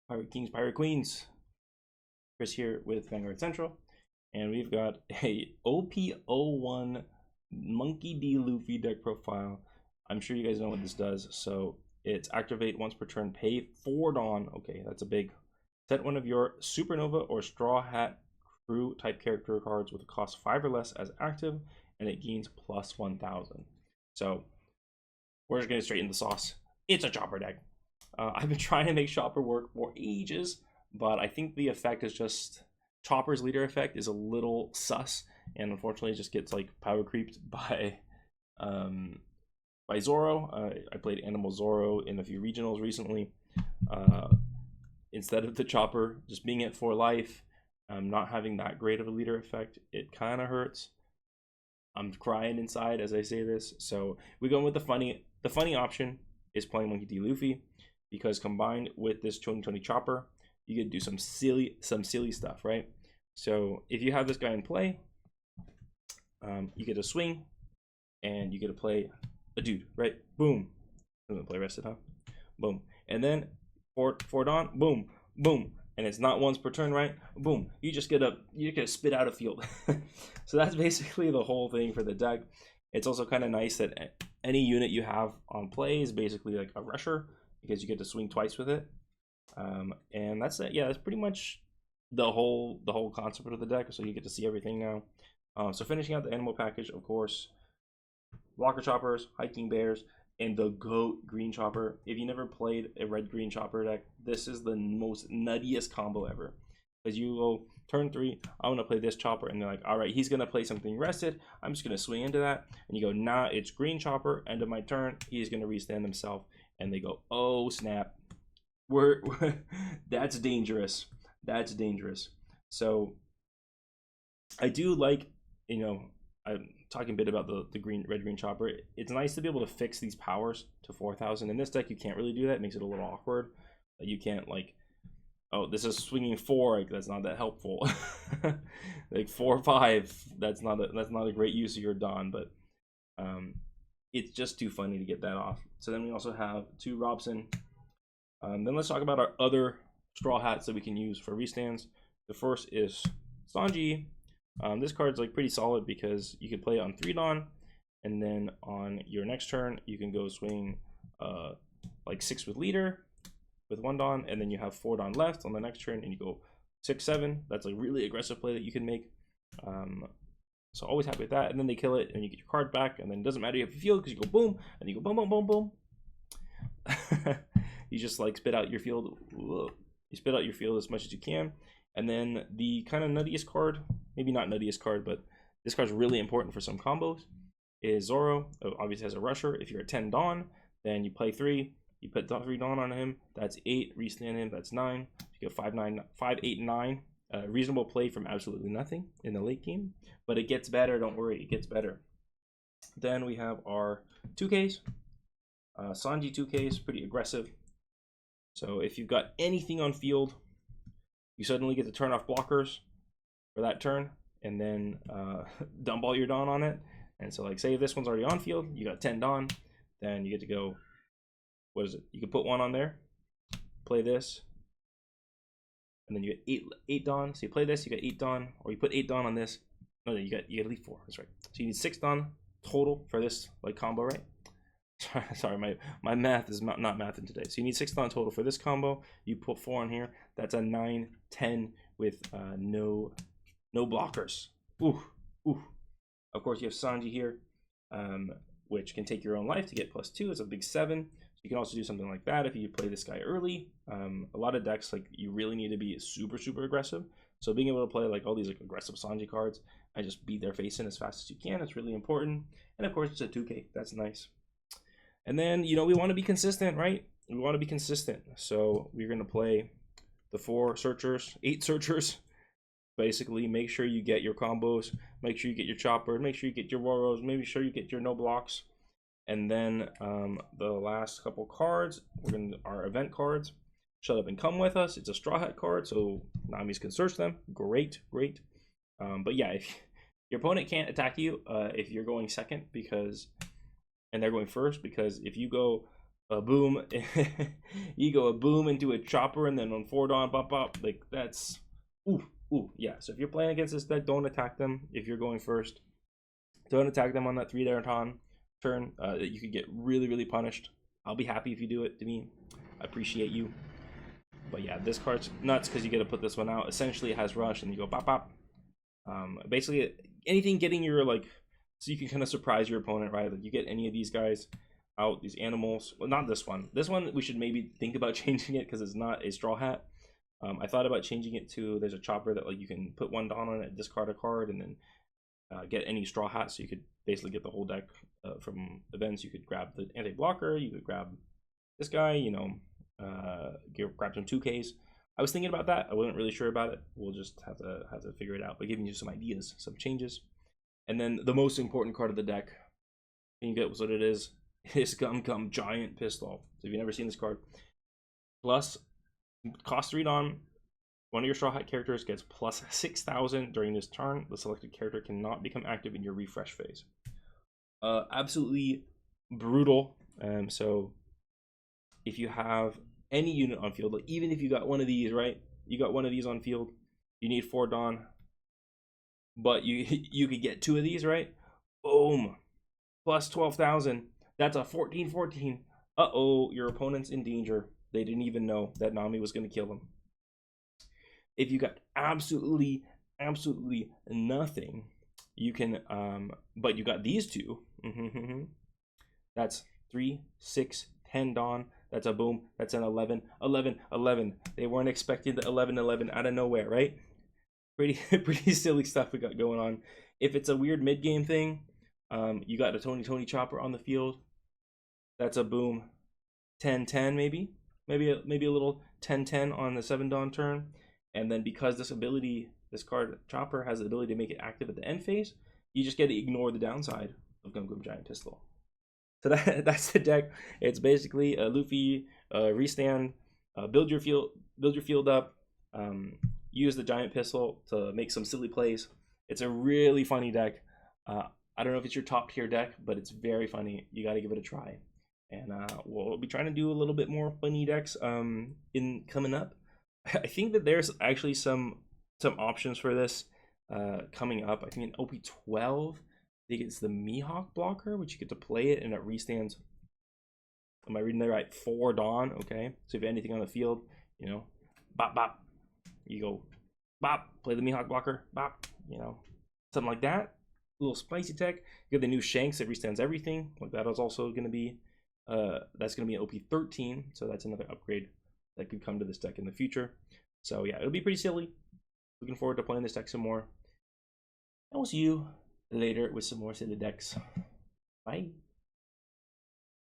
Pirate Kings, Pirate Queens. Chris here with Vanguard Central, and we've got a OP01 Monkey D. Luffy deck profile. I'm sure you guys know what this does. So it's activate once per turn, pay 4 Dawn. Okay, that's a big. Set one of your Supernova or Straw Hat Crew type character cards with a cost 5 or less as active, and it gains plus 1,000. So we're just gonna straight in the sauce. It's a chopper deck. I've been trying to make chopper work for ages, but I think the effect is just Chopper's leader effect is a little sus, and unfortunately it just gets like power creeped by Zoro. I played Animal Zoro in a few regionals recently. Instead of the Chopper just being at 4 life, not having that great of a leader effect, it kind of hurts. I'm crying inside as I say this. So we go with the funny option is playing Monkey D. Luffy, because combined with this 2020 Chopper, you could do some silly stuff, right? So if you have this guy in play, you get a swing, and you get to play a dude, right? Boom. I'm gonna play rested, huh? Boom. And then for Dawn, boom, boom. And it's not once per turn, right? Boom. You just get to spit out a field. So that's basically the whole thing for the deck. It's also kind of nice that any unit you have on play is basically like a rusher, because you get to swing twice with it. And that's it. Yeah, that's pretty much the whole concept of the deck. So you get to see everything now. So finishing out the animal package, of course, Walker Choppers, Hiking Bears, and the GOAT Green Chopper. If you never played a red green chopper deck, this is the most nuttiest combo ever. Because you go turn 3, I'm gonna play this chopper, and they're like, all right, he's gonna play something rested. I'm just gonna swing into that, and you go, nah, it's green chopper. End of my turn. He's gonna restand himself, and they go, oh snap, we're that's dangerous. That's dangerous. So I do like, I'm talking a bit about the red green chopper. It's nice to be able to fix these powers to 4,000. In this deck, you can't really do that. It makes it a little awkward. You can't like, oh, this is swinging 4. Like, that's not that helpful. Like 4 or 5. That's not a great use of your Dawn. But it's just too funny to get that off. So then we also have 2 Robson. Then let's talk about our other straw hats that we can use for restands. The first is Sanji. This card's like pretty solid because you can play it on 3 Dawn, and then on your next turn you can go swing like 6 with leader with 1 Dawn, and then you have 4 Dawn left on the next turn, and you go 6/7. That's a really aggressive play that you can make. So always happy with that. And then they kill it, and you get your card back, and then it doesn't matter if you field, because you go boom, and you go boom, boom, boom, boom. You just like spit out your field. You spit out your field as much as you can. And then the kind of nuttiest card, maybe not nuttiest card, but this card's really important for some combos, is Zoro. Obviously has a rusher. If you're at 10 Dawn, then you play 3. You put 3 Dawn on him. That's 8. Restand him. That's 9. You go 5, 9, 5, 8, 9. Reasonable play from absolutely nothing in the late game, but it gets better. Don't worry, it gets better. Then we have our 2Ks. Sanji 2Ks, pretty aggressive. So if you've got anything on field, you suddenly get to turn off blockers for that turn, and then dump all your Dawn on it. And so like, say if this one's already on field, you got 10 Dawn, then you get to go, what is it? You can put 1 on there, play this, and then you get 8 Dawn. So you play this, you got 8 Dawn, or you put 8 Dawn on this. No, you got to leave 4. That's right. So you need 6 Dawn total for this like combo, right? Sorry, my math is not mathing today. So you need 6 Dawn total for this combo. You put 4 on here. That's a 9, 10 with no blockers. Ooh, ooh. Of course, you have Sanji here, which can take your own life to get +2. It's a big 7. So you can also do something like that if you play this guy early. A lot of decks, like, you really need to be super aggressive. So being able to play like all these like aggressive Sanji cards and just beat their face in as fast as you can, it's really important. And of course, it's a 2K. That's nice. And then, we want to be consistent, right? We want to be consistent. So we're going to play the 8 searchers. Basically, make sure you get your combos. Make sure you get your chopper. Make sure you get your Woros. Make sure you get your no blocks. And then the last couple cards, our event cards. Shut Up and Come With Us. It's a Straw Hat card, so Namis can search them. Great. But yeah, if your opponent can't attack you if you're going second, and they're going first, because if you go a boom. You go a boom into a chopper, and then on 4 Dawn, pop pop. Like that's ooh, yeah. So if you're playing against this deck, don't attack them. If you're going first, don't attack them on that 3 Dawn turn. You could get really punished. I'll be happy if you do it to me. I appreciate you. But yeah, this card's nuts because you get to put this one out. Essentially, it has rush, and you go pop pop. Basically, anything getting your like, so you can kind of surprise your opponent, right? Like you get any of these guys out, these animals. Well, not this one. This one we should maybe think about changing it because it's not a straw hat. I thought about changing it to, there's a chopper that like you can put 1 Dawn on it, discard a card, and then get any straw hat. So you could basically get the whole deck from events. You could grab the anti-blocker. You could grab this guy. You know, grab some 2Ks. I was thinking about that. I wasn't really sure about it. We'll just have to figure it out. But giving you some ideas, some changes, and then the most important card of the deck. You get what it is. Is Gum Gum Giant Pistol. So if you've never seen this card, plus cost 3 Dawn. One of your straw hat characters gets plus 6,000 during this turn. The selected character cannot become active in your refresh phase. Absolutely brutal. So if you have any unit on field, like even if you got one of these, right? You got one of these on field. You need 4 Dawn, but you could get 2 of these, right? Boom, plus 12,000. That's a 14/14. Uh-oh, your opponent's in danger. They didn't even know that Nami was going to kill them. If you got absolutely nothing, you can but you got these 2. That's 3, 6, 10 Dawn. That's a boom. That's an 11. They weren't expecting the 11 out of nowhere, right? Pretty silly stuff we got going on. If it's a weird mid game thing, you got a Tony Chopper on the field. That's a boom. 10-10 maybe a little 10-10 on the 7 Dawn turn. And then because this card Chopper has the ability to make it active at the end phase, you just get to ignore the downside of Gum Gum Giant Pistol. So that's the deck. It's basically a Luffy restand, build your field up, use the Giant Pistol to make some silly plays. It's a really funny deck. I don't know if it's your top tier deck, but it's very funny. You got to give it a try. And we'll be trying to do a little bit more funny decks in coming up. I think that there's actually some options for this coming up. I think in OP12, I think it's the Mihawk blocker, which you get to play it and it restands. Am I reading that right? 4 Dawn. Okay. So if you have anything on the field, you know, bop bop, you go bop, play the Mihawk blocker, bop, you know, something like that. A little spicy tech. You get the new Shanks that restands everything. Like that is also going to be that's going to be an OP13. So that's another upgrade that could come to this deck in the future. So yeah, it'll be pretty silly. Looking forward to playing this deck some more. And we'll see you later with some more silly decks. Bye.